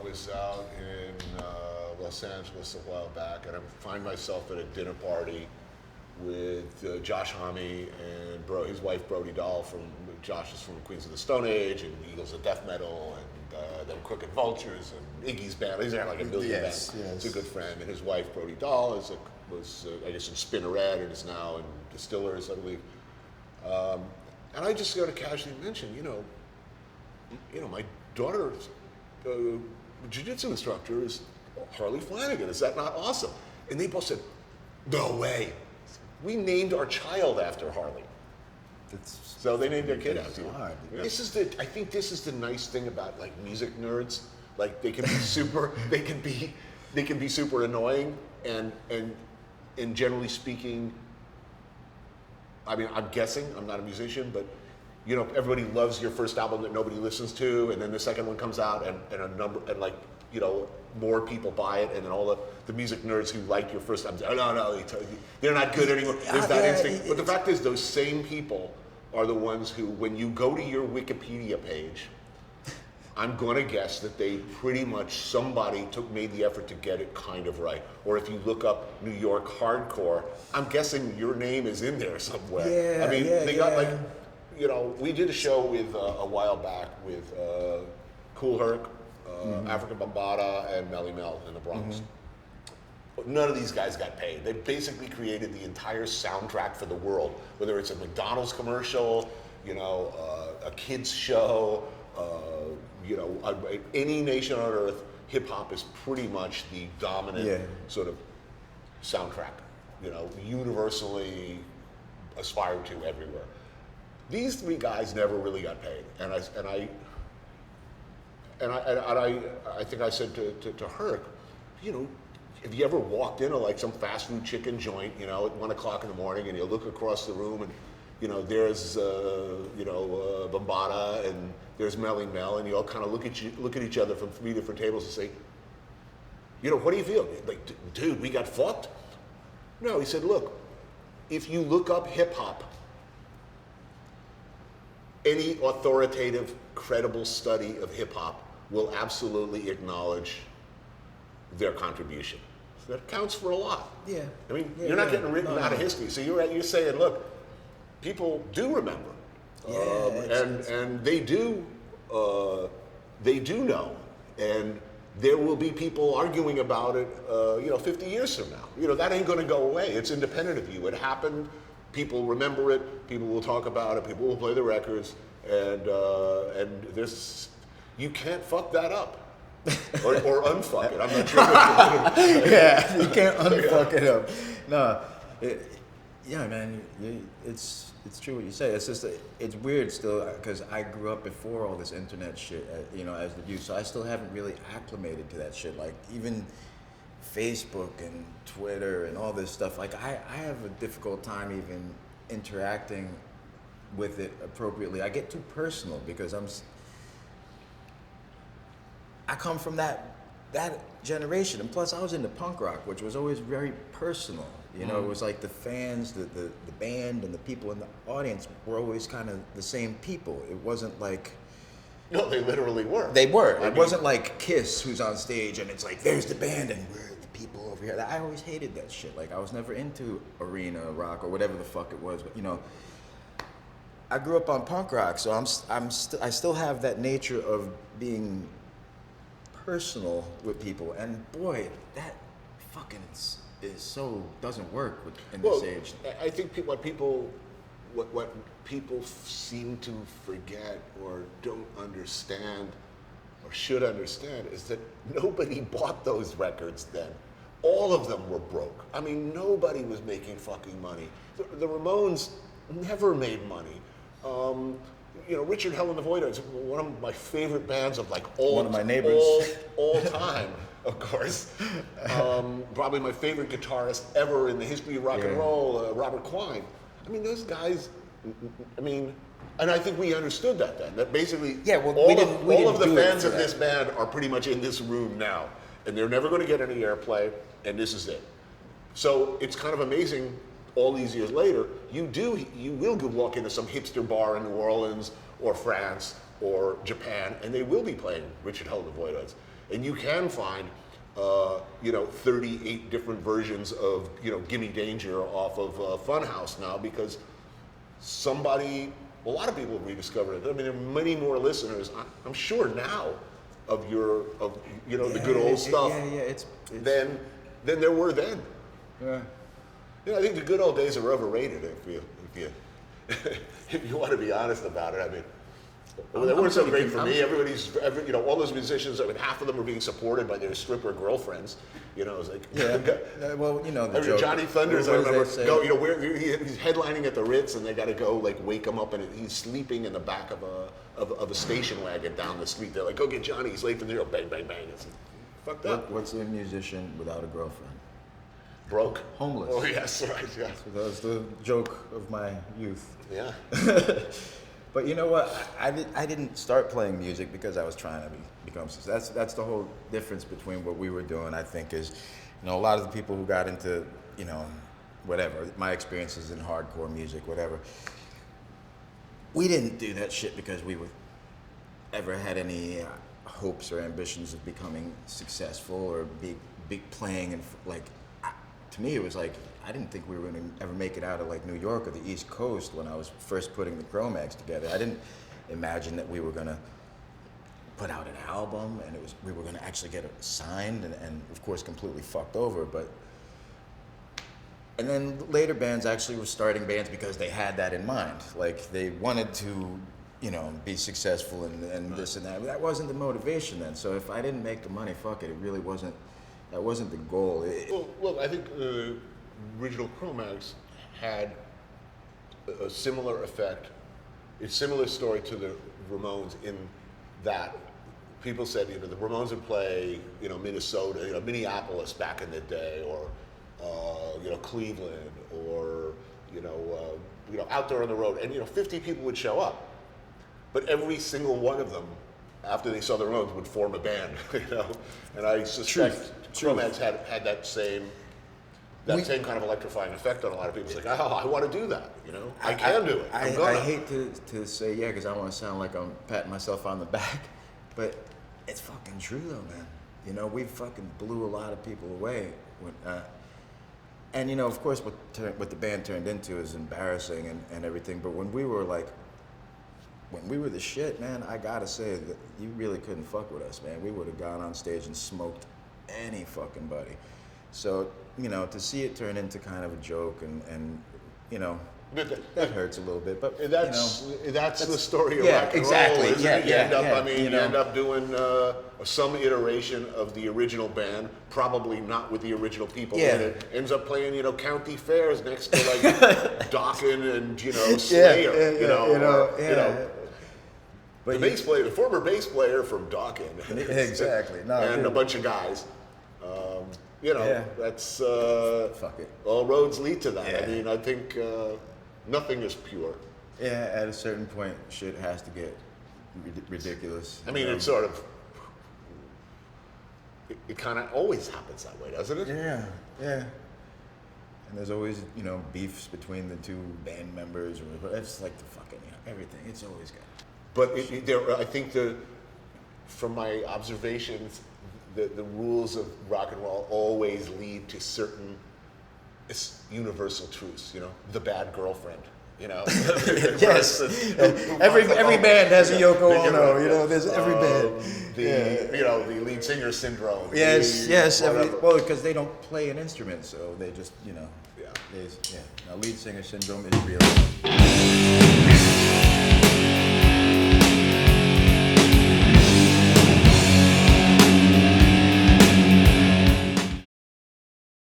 was out in Los Angeles a while back, and I find myself at a dinner party with Josh Homme and his wife Brody Dahl. Josh is from Queens of the Stone Age and Eagles of Death Metal, and then Crooked Vultures and Iggy's band. He's had like a million bands. Yes. He's a good friend, and his wife Brody Dahl was I guess in Spinneret and is now in Distillers, I believe. And I just sort of casually mentioned, my daughter's jiu-jitsu instructor is Harley Flanagan. Is that not awesome? And they both said, no way. We named our child after Harley. So they named their kid after you. Yeah. I think this is the nice thing about like music nerds. Like they can be super, they can be super annoying, and generally speaking, I mean, I'm guessing, I'm not a musician, but everybody loves your first album that nobody listens to, and then the second one comes out, and more people buy it, and then all the music nerds who liked your first album, no, they're not good anymore. There's that instinct. But the fact is, those same people are the ones who, when you go to your Wikipedia page, I'm going to guess that they pretty much, somebody made the effort to get it kind of right. Or if you look up New York hardcore, I'm guessing your name is in there somewhere. Yeah, I mean, they got like, we did a show with a while back with Kool Herc, African Bambaataa, and Melly Mel in the Bronx. But none of these guys got paid. They basically created the entire soundtrack for the world, whether it's a McDonald's commercial, a kids show, any nation on earth, hip hop is pretty much the dominant sort of soundtrack, universally aspired to everywhere. These three guys never really got paid, and I think I said to Herc, have you ever walked into like some fast food chicken joint, at 1 o'clock in the morning, and you look across the room and there's Bambaataa and there's Melly Mel, and you all kind of look at each other from 3 different tables and say, what do you feel? Like, dude, we got fucked? No, he said, look, if you look up hip hop, any authoritative, credible study of hip hop will absolutely acknowledge their contribution. So that counts for a lot. Yeah. I mean, you're not getting written out of history. So you're saying, look, people do remember, and they do know, and there will be people arguing about it, 50 years from now. That ain't going to go away. It's independent of you. It happened. People remember it. People will talk about it. People will play the records, and this, you can't fuck that up. or unfuck it. I'm not sure what to do. Yeah, you can't unfuck it up. No, man, it's true what you say. It's just it's weird still because I grew up before all this internet shit, as the youth. So I still haven't really acclimated to that shit. Like even Facebook and Twitter and all this stuff. Like I have a difficult time even interacting with it appropriately. I get too personal because I come from that generation, and plus I was into punk rock, which was always very personal. It was like the fans, the band, and the people in the audience were always kind of the same people. It wasn't like... No, they literally were. They were. It wasn't like Kiss, who's on stage, and it's like, there's the band, and we're the people over here. I always hated that shit. Like, I was never into arena rock or whatever the fuck it was, but, I grew up on punk rock, so I still have that nature of being personal with people, and boy, that fucking is so doesn't work in this age. I think what people seem to forget or don't understand or should understand is that nobody bought those records then. All of them were broke. I mean, nobody was making fucking money. The Ramones never made money. Richard Hell and the Void is one of my favorite bands of one of my neighbors. all time, of course. Probably my favorite guitarist ever in the history of rock and roll, Robert Quine. I mean, those guys. I mean, and I think we understood that then. That basically, all of the fans of this band are pretty much in this room now, and they're never going to get any airplay, and this is it. So it's kind of amazing. All these years later, you will go walk into some hipster bar in New Orleans or France or Japan, and they will be playing Richard Hell and the Voidoids. and you can find 38 different versions of Gimme Danger off of Funhouse now, because a lot of people rediscovered it. I mean, there are many more listeners, I'm sure now, of the good old stuff. It's than there were then. Yeah. I think the good old days are overrated if you want to be honest about it. I mean, they weren't so great for me. All those musicians, I mean, half of them were being supported by their stripper girlfriends. It was like, well, the joke. Johnny Thunders, I remember, he's headlining at the Ritz, and they got to go like wake him up, and he's sleeping in the back of a station wagon down the street. They're like, go get Johnny, he's late for the show. Bang, bang, bang. It's fucked up. What's a musician without a girlfriend? Broke. Homeless. Oh yes, right. Yeah. So that was the joke of my youth. Yeah. But you know what? I didn't start playing music because I was trying to become successful. That's the whole difference between what we were doing, I think, is, a lot of the people who got into, whatever, my experiences in hardcore music, whatever, we didn't do that shit because we ever had any hopes or ambitions of becoming successful or big playing, and to me it was like, I didn't think we were going to ever make it out of New York or the East Coast when I was first putting the Cro-Mags together. I didn't imagine that we were going to put out an album and we were going to actually get it signed and of course completely fucked over. And then later bands actually were starting bands because they had that in mind. They wanted to, be successful and this and that. But that wasn't the motivation then. So if I didn't make the money, fuck it. It really wasn't. That wasn't the goal. Well, I think original Cro-Mags had a similar effect, a similar story to the Ramones in that people said, the Ramones would play, Minnesota, Minneapolis back in the day, or Cleveland, or out there on the road, and 50 people would show up, but every single one of them, after they saw the Ramones, would form a band, and I suspect Cro-Mags had that same kind of electrifying effect on a lot of people. It's like, I want to do that, I can do it. I hate to say because I want to sound like I'm patting myself on the back, but it's fucking true though, man. We fucking blew a lot of people away. And of course what the band turned into is embarrassing and everything, but when we were the shit, man, I gotta say that you really couldn't fuck with us, man. We would have gone on stage and smoked any fucking buddy. So, to see it turn into kind of a joke and that hurts a little bit, but that's the story of rock and exactly. roll. You end up doing some iteration of the original band, probably not with the original people in it. Ends up playing, county fairs next to Dokken and Slayer. But the former bass player from Dokken, exactly, and a bunch of guys. That's fuck it. All roads lead to that. Yeah. I mean, I think nothing is pure. Yeah, at a certain point, shit has to get ridiculous. I mean, it's sort of. It kind of always happens that way, doesn't it? Yeah. And there's always, beefs between the two band members, or it's like the fucking everything. It's always got. But I think from my observations, the rules of rock and roll always lead to certain universal truths. The bad girlfriend. Yes. Every band has a Yoko Ono. There's every band. The lead singer syndrome. Yes. Because they don't play an instrument, so they just, Now, lead singer syndrome is real.